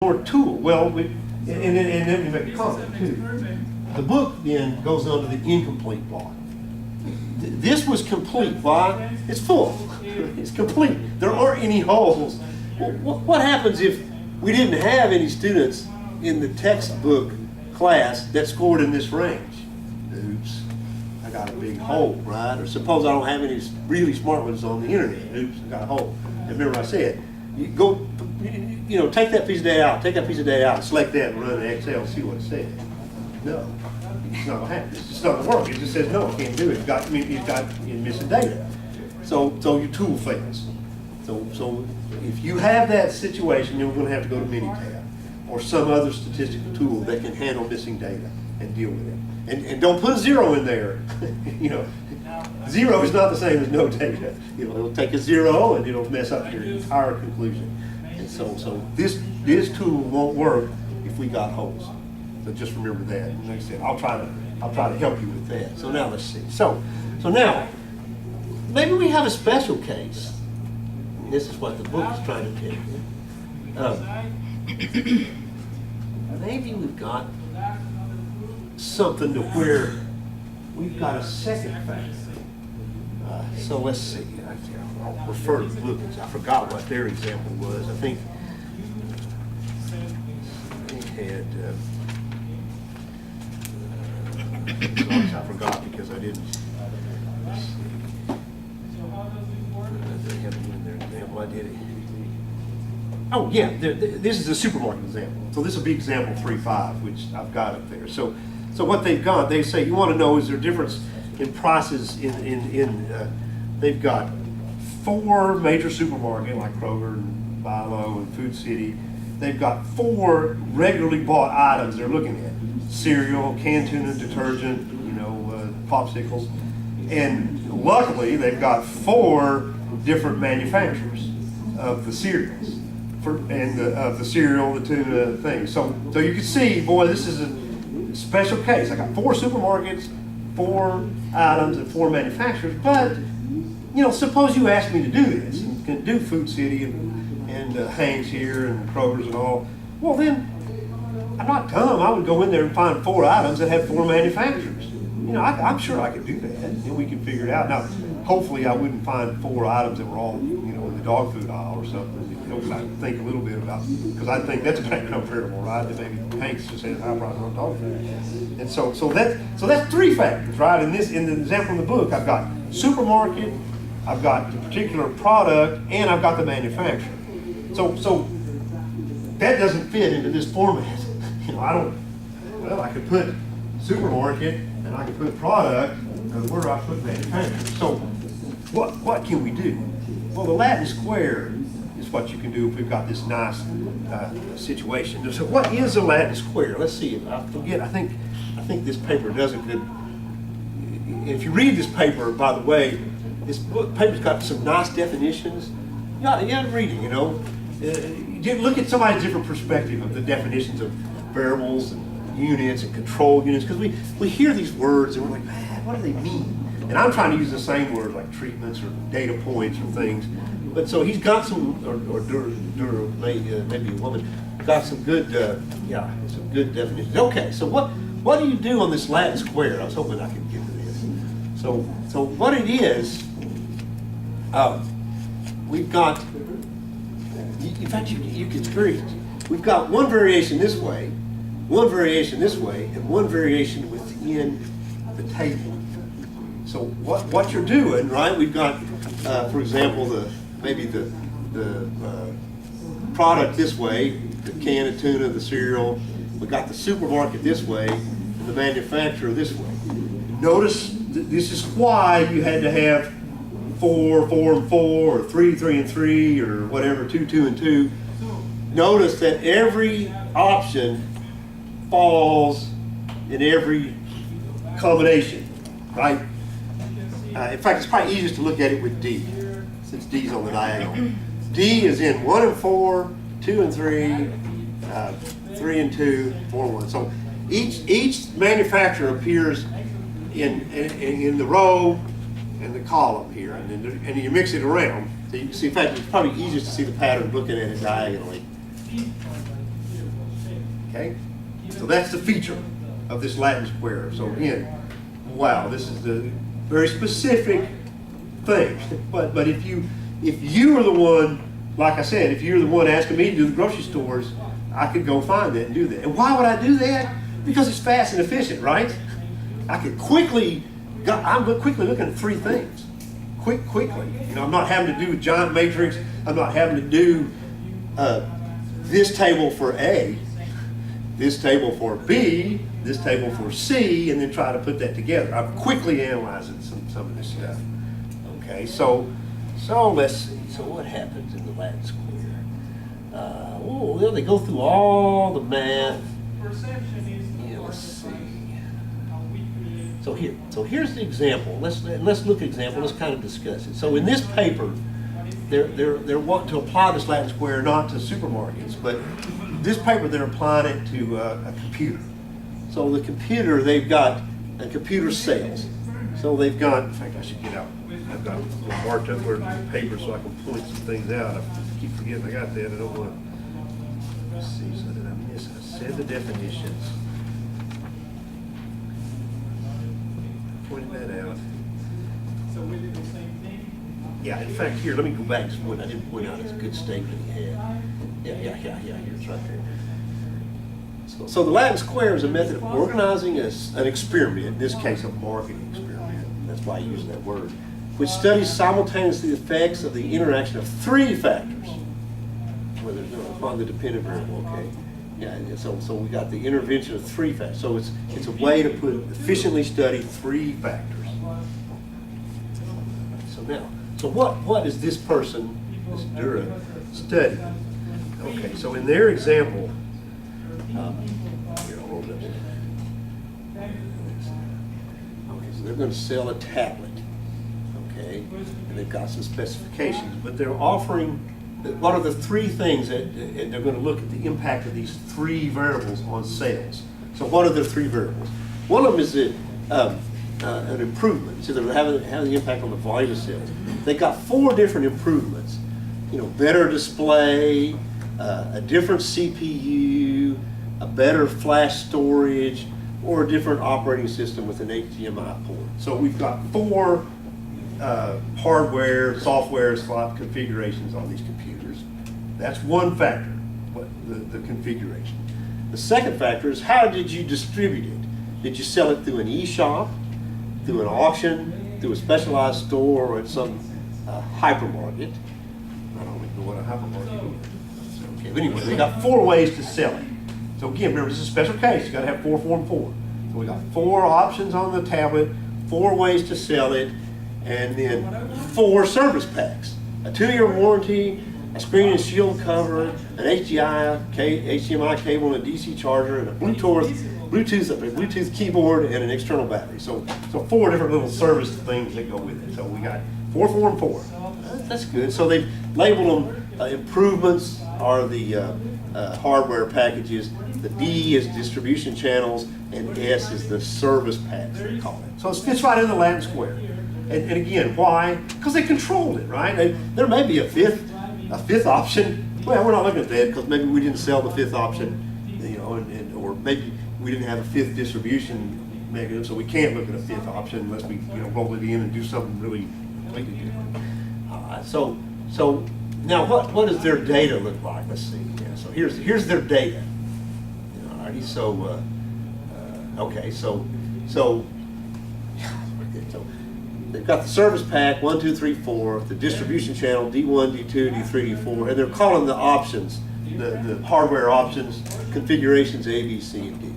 Or tool. Well, and then we make a comment too. The book then goes on to the incomplete block. This was complete. Why? It's full. It's complete. There aren't any holes. Well, what happens if we didn't have any students in the textbook class that scored in this range? Oops, I got a big hole, right? Or suppose I don't have any really smart ones on the internet. Oops, I got a hole. And remember I said, you go, take that piece of data out, take that piece of data out, select that and run an Excel and see what it says. No, it's not gonna happen. It's just not gonna work. It just says, no, I can't do it. You're missing data. So your tool fails. So if you have that situation, then we're gonna have to go to Minitab or some other statistical tool that can handle missing data and deal with it. And don't put a 0 in there. 0 is not the same as no data. It'll take a 0 and it'll mess up your entire conclusion. And so this tool won't work if we got holes. So just remember that. And like I said, I'll try to help you with that. So now let's see. So now maybe we have a special case. And this is what the book is trying to tell you. Maybe we've got something to where we've got a second factor. So let's see. I'll refer to the book. I forgot what their example was. I think they had. I forgot because I didn't. Let's see. They have it in their example. I did it. Oh yeah, this is a supermarket example. So this will be example 3.5, which I've got up there. So what they've got, they say you want to know is there a difference in prices they've got 4 major supermarkets like Kroger and Bilo and Food City. They've got 4 regularly bought items they're looking at: cereal, canned tuna, detergent, popsicles. And luckily they've got 4 different manufacturers of the cereals of the cereal, the tuna thing. So you can see, boy, this is a special case. I got 4 supermarkets, 4 items, and 4 manufacturers. But suppose you asked me to do this, and can do Food City and Hanes here and Kroger's and all. Well, then I'm not dumb. I would go in there and find 4 items that had 4 manufacturers. I'm sure I could do that, and we can figure it out. Now, hopefully, I wouldn't find 4 items that were all in the dog food aisle or something. I think a little bit about, because I think that's kind of comparable, right? That maybe Hank's just says high price on dog food, and so that's 3 factors, right? In the example in the book, I've got supermarket, I've got the particular product, and I've got the manufacturer. So that doesn't fit into this format. I could put supermarket and I could put product, and where do I put manufacturer? So what can we do? Well, the Latin square is what you can do if we've got this nice situation. So what is a Latin square? Let's see. If I forget, I think this paper does a good. If you read this paper, by the way, this paper's got some nice definitions. You ought to read it. Look at somebody's different perspective of the definitions of variables and units and control units, because we hear these words and we're like, man, what do they mean? And I'm trying to use the same words like treatments or data points or things. But so he's got some, maybe a woman, got some good, some good definitions. Okay, so what do you do on this Latin square? I was hoping I could get to this. So what it is, we've got, in fact, you can experience it. We've got one variation this way, one variation this way, and one variation within the table. So what you're doing, right? We've got, for example, maybe the product this way, the can of tuna, the cereal. We got the supermarket this way, and the manufacturer this way. Notice this is why you had to have 4, 4, and 4, or 3, 3, and 3, or whatever, 2, 2, and 2. Notice that every option falls in every combination, right? In fact, it's probably easiest to look at it with D, since D is on the diagonal. D is in 1 and 4, 2 and 3, 3 and 2, 4 and 1. So each manufacturer appears in the row and the column here, and you mix it around. So you can see, in fact, it's probably easiest to see the pattern looking at it diagonally. Okay? So that's the feature of this Latin square. So again, wow, this is the very specific thing. But if you are the one, like I said, if you're the one asking me to do the grocery stores, I could go find that and do that. And why would I do that? Because it's fast and efficient, right? I could quickly, I'm quickly looking at three things. Quickly. You know, I'm not having to do a giant matrix. I'm not having to do this table for A, this table for B, this table for C, and then try to put that together. I'm quickly analyzing some of this stuff. Okay, so let's see. So what happens in the Latin square? Well, they go through all the math. Yeah, let's see. So here's the example. Let's look at example. Let's kind of discuss it. So in this paper, they're wanting to apply this Latin square not to supermarkets, but this paper they're applying it to a computer. So the computer, they've got a computer sales. So they've got, in fact, I should get out. I've got a little marked up where the paper so I can point some things out. I keep forgetting I got that. I don't want to. Let's see. So did I miss? I said the definitions. Pointed that out. Yeah, in fact, here, let me go back to one I didn't point out. It's a good statement he had. Yeah, here, it's right there. So the Latin square is a method of organizing an experiment, in this case a marketing experiment, that's why I use that word, which studies simultaneously the effects of the interaction of three factors. Whether on the dependent variable, okay? Yeah, so we got the intervention of three factors. So it's a way to efficiently study three factors. So what is this person, this Dura, study? Okay, so in their example, here, I'll hold it up. Okay, so they're going to sell a tablet, okay, and they've got some specifications, but they're offering, what are the three things that they're going to look at the impact of these three variables on sales. So what are the three variables? One of them is an improvement, so they're having the impact on the volume of sales. They got four different improvements, better display, a different CPU, a better flash storage, or a different operating system with an HDMI port. So we've got four hardware, software slot configurations on these computers. That's one factor, the configuration. The second factor is how did you distribute it? Did you sell it through an e-shop, through an auction, through a specialized store, or at some hypermarket? I don't even know what a hypermarket is. Okay, but anyway, they got four ways to sell it. So again, remember, this is a special case. You got to have 4, 4, and 4. So we got four options on the tablet, four ways to sell it, and then four service packs: a 2-year warranty, a screen and shield cover, an HDMI cable, and a DC charger, and a Bluetooth keyboard, and an external battery. So four different little service things that go with it. So we got 4, 4, and 4. That's good. So they've labeled them improvements are the hardware packages. The D is distribution channels, and S is the service packs, they call it. So it fits right in the Latin square. And again, why? Because they controlled it, right? There may be a fifth option. Well, we're not looking at that because maybe we didn't sell the fifth option, or maybe we didn't have a fifth distribution mechanism, so we can't look at a fifth option unless we roll it in and do something really completely different. So now what does their data look like? Let's see. Yeah, so here's their data. Alrighty. So okay. So they've got the service pack 1, 2, 3, 4, the distribution channel D1, D2, D3, D4, and they're calling the options, the hardware options, configurations A, B, C, and D.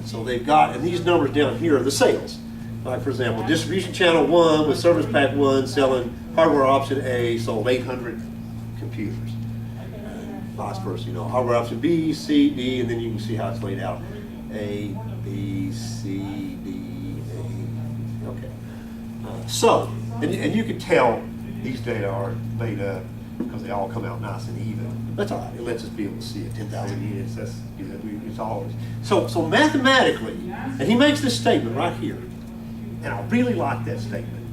So they've got, and these numbers down here are the sales. Like for example, distribution channel 1 with service pack 1 selling hardware option A sold 800 computers. Vice versa, hardware option B, C, D, and then you can see how it's laid out. A, B, C, D, A. Okay. So, and you can tell these data are made up because they all come out nice and even. That's all right. It lets us be able to see it. 10,000 units. That's it's always. So mathematically, and he makes this statement right here, and I really like that statement.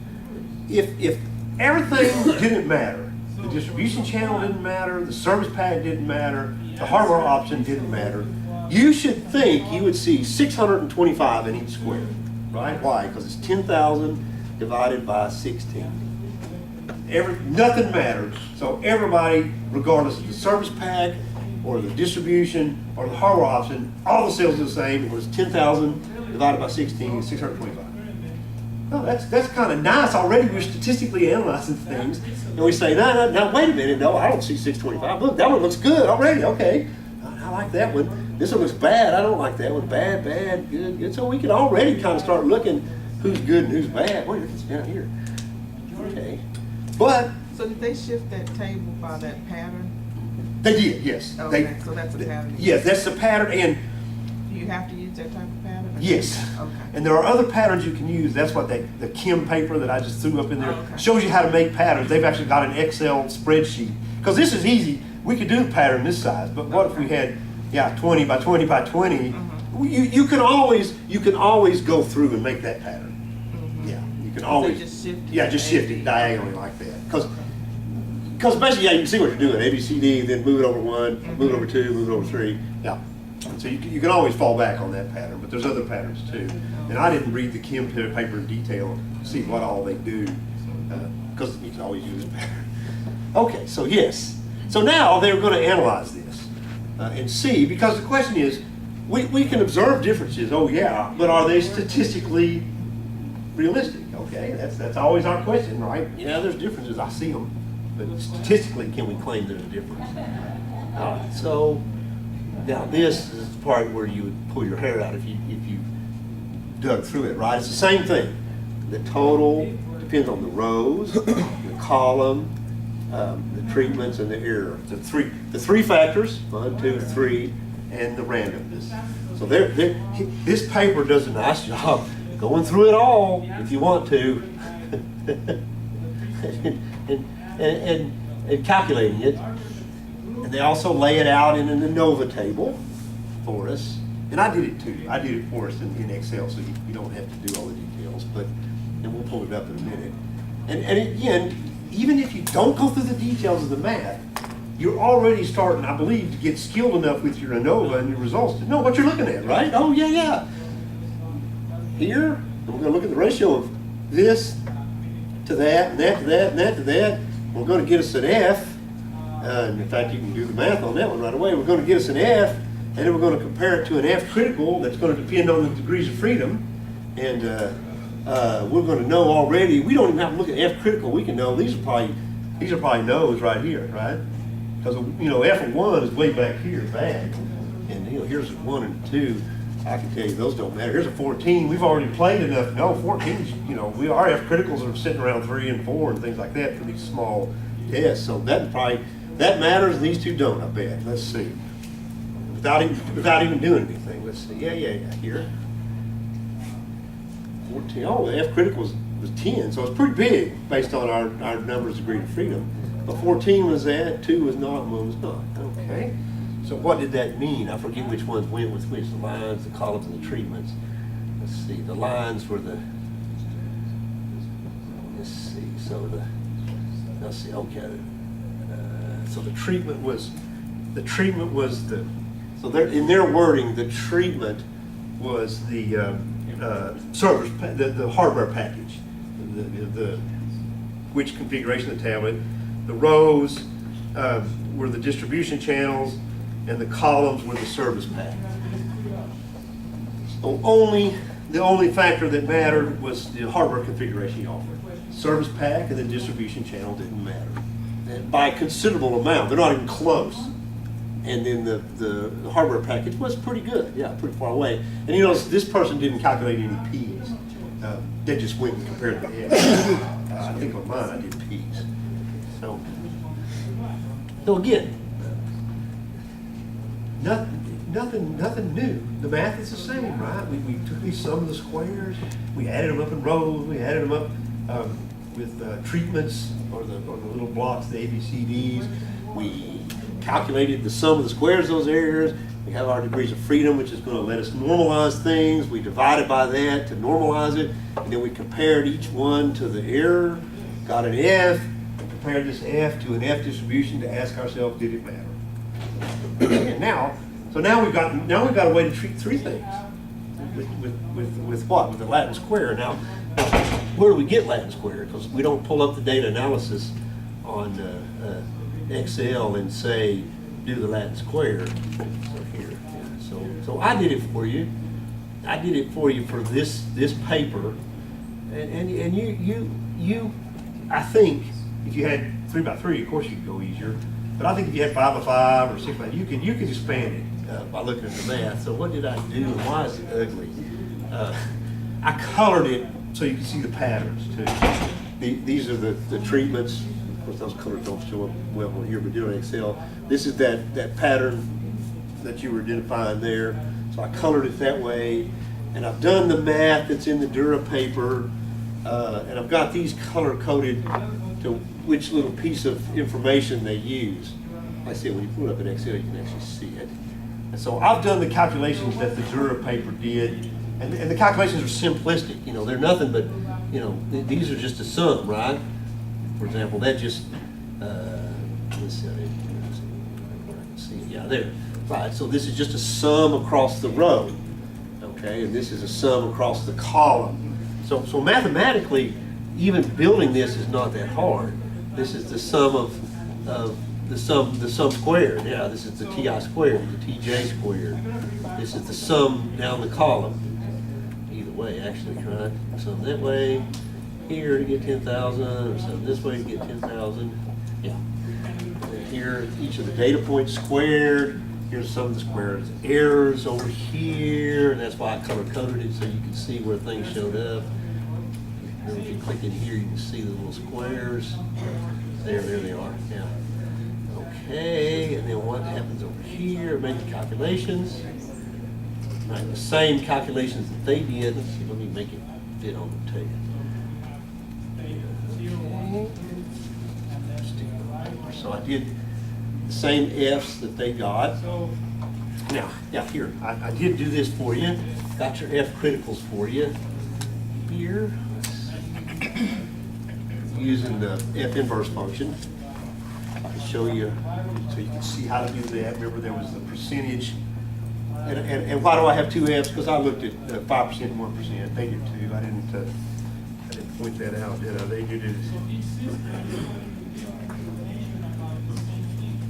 If everything didn't matter, the distribution channel didn't matter, the service pack didn't matter, The hardware option didn't matter. You should think you would see 625 in each square, right? Why? Because it's 10,000 divided by 16. Nothing matters. So everybody, regardless of the service pack or the distribution or the hardware option, all the sales are the same. It was 10,000 divided by 16 is 625. No, that's kind of nice already. We're statistically analyzing things, and we say, no, wait a minute. No, I don't see 625. Look, that one looks good already. Okay, I like that one. This one looks bad. I don't like that one. Bad, good, good. So we can already kind of start looking who's good and who's bad. Wait, it's down here. Okay, but so did they shift that table by that pattern? They did, yes. Okay, so that's a pattern. Yes, that's the pattern, and do you have to use that type of pattern? yes. Okay. And there are other patterns you can use. That's what the Kim paper that I just threw up in there Okay. shows you how to make patterns. They've actually got an Excel spreadsheet. Because this is easy. We could do the pattern this size, but what if we had, 20 by 20 by 20? You can always go through and make that pattern. Yeah, you can always. Just shift it. Yeah, just shift it diagonally like that. Because basically, you can see what you're doing. A, B, C, D, then move it over one, move it over two, move it over three. Yeah. And so you can always fall back on that pattern, but there's other patterns too. And I didn't read the Kim paper in detail to see what all they do, because you can always use a pattern. Okay, so yes. So now they're going to analyze this and see, because the question is, we can observe differences, oh yeah, but are they statistically realistic? Okay, that's always our question, right? Yeah, there's differences, I see them, but statistically, can we claim there's a difference? All right, so now this is the part where you would pull your hair out if you dug through it, right? It's the same thing. The total depends on the rows, the column, the treatments, and the error. The three factors, 1, 2, 3, and the randomness. So this paper does a nice job going through it all if you want to, and calculating it. And they also lay it out in an ANOVA table for us. And I did it too. I did it for us in Excel, so you don't have to do all the details. And we'll pull it up in a minute. And again, even if you don't go through the details of the math, you're already starting, I believe, to get skilled enough with your ANOVA and your results to know what you're looking at, right? Oh, yeah. Here, we're going to look at the ratio of this to that, and that to that, and that to that. We're going to get us an F. And in fact, you can do the math on that one right away. We're going to get us an F, and then we're going to compare it to an F critical that's going to depend on the degrees of freedom. And we're going to know already, we don't even have to look at F critical. We can know these are probably no's right here, right? Because F of 1 is way back here, bad. And here's a 1 and 2. I can tell you those don't matter. Here's a 14. We've already played enough. No, 14's, our F criticals are sitting around 3 and 4 and things like that for these small tests. So that matters, and these two don't, I bet. Let's see. Without even doing anything. Let's see. Yeah. Here. 14. Oh, the F critical was 10, so it's pretty big based on our numbers of degree of freedom. But 14 was that, 2 was not, and 1 was not. Okay. So what did that mean? I forget which ones went with which. The lines, the columns, and the treatments. Let's see. The lines were the. Let's see. So let's see. Okay. So the treatment was the. So in their wording, the treatment was the servers, the hardware package, the which configuration of the tablet. The rows were the distribution channels, and the columns were the service pack. So the only factor that mattered was the hardware configuration you offered. Service pack and the distribution channel didn't matter. And by a considerable amount. They're not even close. And then the hardware package was pretty good. Yeah, pretty far away. And this person didn't calculate any P's. They just went and compared the F. I think on mine I did P's. So again, nothing new. The math is the same, right? We took these sum of the squares, we added them up in rows, we added them up with treatments or the little blocks, the ABCDs. We calculated the sum of the squares of those areas. We have our degrees of freedom, which is going to let us normalize things. We divided by that to normalize it, and then we compared each one to the error, got an F, and compared this F to an F distribution to ask ourselves, did it matter? And now we've got a way to treat three things with what? With the Latin square. Now, where do we get Latin square? Because we don't pull up the data analysis on Excel and say do the Latin square. So here, yeah. So I did it for you. I did it for you for this paper, and you I think if you had 3 by 3, of course you could go easier. But I think if you had 5 by 5 or 6 by, you could expand it by looking at the math. So what did I do, and why is it ugly? I colored it so you can see the patterns too. These are the treatments. Of course, those colors don't show up well here, but do on Excel. This is that pattern that you were identifying there. So I colored it that way, and I've done the math that's in the Dura paper, and I've got these color coded to which little piece of information they use. Like I said, when you put it up in Excel, you can actually see it. And so I've done the calculations that the Dura paper did, and the calculations are simplistic. You know, they're nothing but, you know, these are just a sum, right? For example, that just, let's see, I can see it, yeah, there. Right, so this is just a sum across the row, okay, and this is a sum across the column. So mathematically, even building this is not that hard. This is the sum of the sum squared. Yeah, this is the TI squared, the TJ squared. This is the sum down the column. Either way, actually, right? Sum that way, here to get 10,000, or sum this way to get 10,000. Yeah. And here, each of the data points squared. Here's some of the squares errors over here, and that's why I color coded it so you can see where things showed up. And if you click in here, you can see the little squares. There they are. Yeah. Okay, and then what happens over here? Make the calculations. Right, the same calculations that they did. Let's see, let me make it fit on the tape. So I did the same F's that they got. Now, here, I did do this for you. Got your F criticals for you. Here, using the F inverse function. I can show you so you can see how to do that. Remember, there was the percentage. And why do I have 2 F's? Because I looked at 5% and 1%. They did too. I didn't point that out, did I? They did it.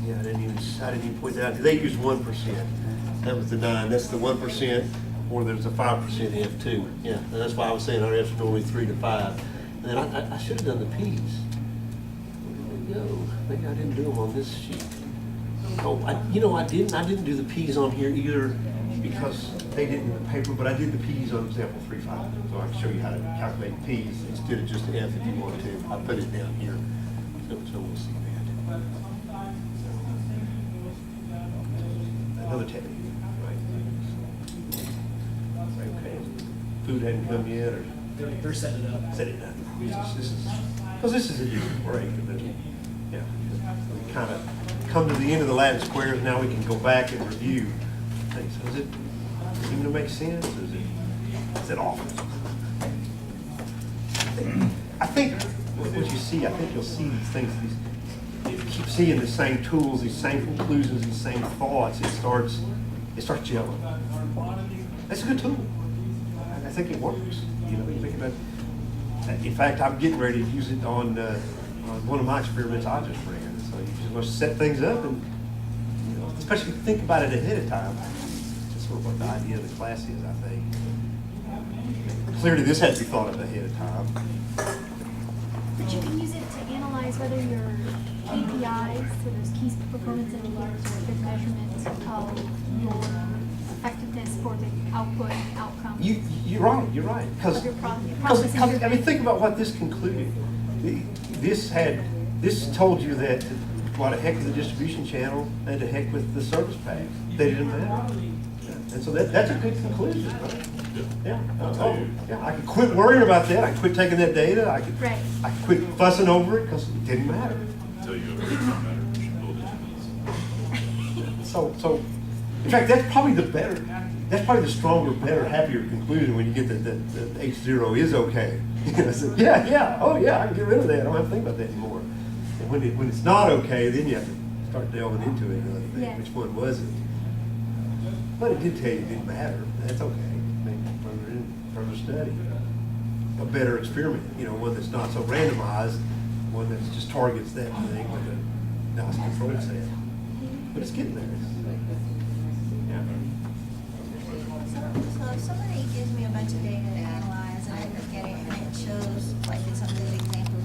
Yeah, I didn't even point that out. They used 1%. That was the 9. That's the 1%, or there's a 5% F too. Yeah, and that's why I was saying our F's are normally 3 to 5. And then I should have done the P's. Where did they go? Maybe I didn't do them on this sheet. Oh, I didn't do the P's on here either because they didn't in the paper, but I did the P's on example 3.5. So I can show you how to calculate P's instead of just F if you want to. I put it down here, so we'll see that. Another technique, right? Okay. Food hadn't come yet, or They're setting it up. set it up. Because this is a different break. Yeah, we kind of come to the end of the Latin squares. Now we can go back and review things. So does it seem to make sense? Or is it off? I think what you see, I think you'll see these things. You keep seeing the same tools, these same conclusions, these same thoughts. It starts gelling. That's a good tool. I think it works. You know, you think about. In fact, I'm getting ready to use it on one of my experiments I just ran. So you just want to set things up, and you know, especially think about it ahead of time. That's sort of what the idea of the class is, I think. Clearly, this had to be thought of ahead of time. But you can use it to analyze whether your KPIs, so those key performance indicators, are a good measurement of your effectiveness for the output and outcome. You're right. Because I mean, think about what this concluded. This told you that what the heck with the distribution channel and the heck with the service pack. They didn't matter. And so that's a good conclusion, right? Yeah. I could quit worrying about that. I could quit taking that data. I could quit fussing over it because it didn't matter. So, in fact, that's probably the stronger, better, happier conclusion when you get that H0 is okay. So, I can get rid of that. I don't have to think about that anymore. And when it's not okay, then you have to start delving into it, and think, Yeah. which one was it? But it did tell you it didn't matter. That's okay. Maybe further study. A better experiment, one that's not so randomized, one that just targets that thing with a nice control set. But it's getting there. Yeah. So if somebody gives me a bunch of data to analyze and I look at it and it shows like it's something